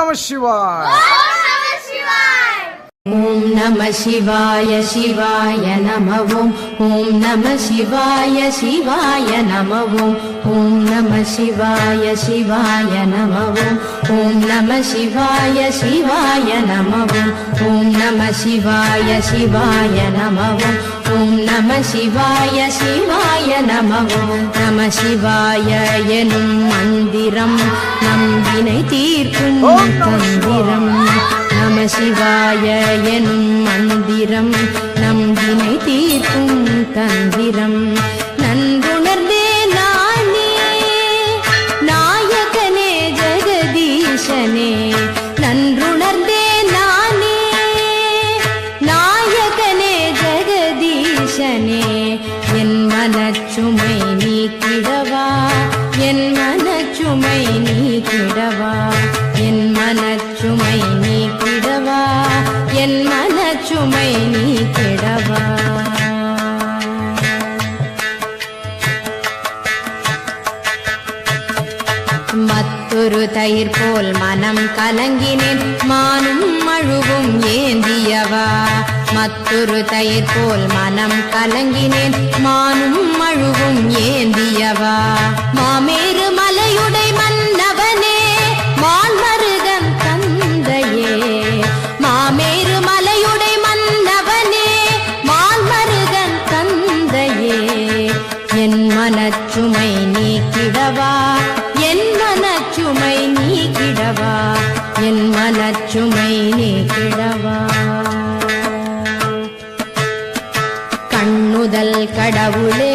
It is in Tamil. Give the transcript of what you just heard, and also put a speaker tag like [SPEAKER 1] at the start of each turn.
[SPEAKER 1] நம சிவாய.
[SPEAKER 2] ஓம் நம சிவாய சிவாய நம ஓம். ஓம் நம சிவாய சிவாய நம ஓம். ஓம் நம சிவாய சிவாய நம ஓம். ஓம் நம சிவாய சிவாய நம ஓம். ஓம் நம சிவாய சிவாய நம ஓம். ஓம் நம சிவாய சிவாய நம ஓம். நம சிவாய எனும் மந்திரம் நம்பினை தீர்க்கும் தந்திரம். நம சிவாய எனும் மந்திரம் நம்பினை தீர்க்கும் தந்திரம். நன்றுணர்ந்தே நானே நாயகனே ஜெகதீசனே. நன்றுணர்ந்தே நானே நாயகனே ஜெகதீசனே. என் மனச்சுமை நீக்கிடவா என் மனச்சுமை நீக்கிடவா. என் மனச்சுமை நீக்கிடவா என் மனச்சுமை நீக்கிடவா. மற்றொரு தயிர் போல் மனம் கலங்கினேன் மானும் அழுவும் ஏந்தியவா. மற்றொரு தயிர் போல் மனம் கலங்கினேன் மானும் அழுவும் ஏந்தியவா. மாமேறு மலையுடை மன்னவனே மால்மருகன் தந்தையே. மாமேறு மலையுடை மன்னவனே மால்மருகன் தந்தையே. என் மனச்சுமை நீக்கிடவா என் மனச்சுமை நீக்கிடவா. என் மனச்சுமை நீக்கிடவா. கண்ணுதல் கடவுளே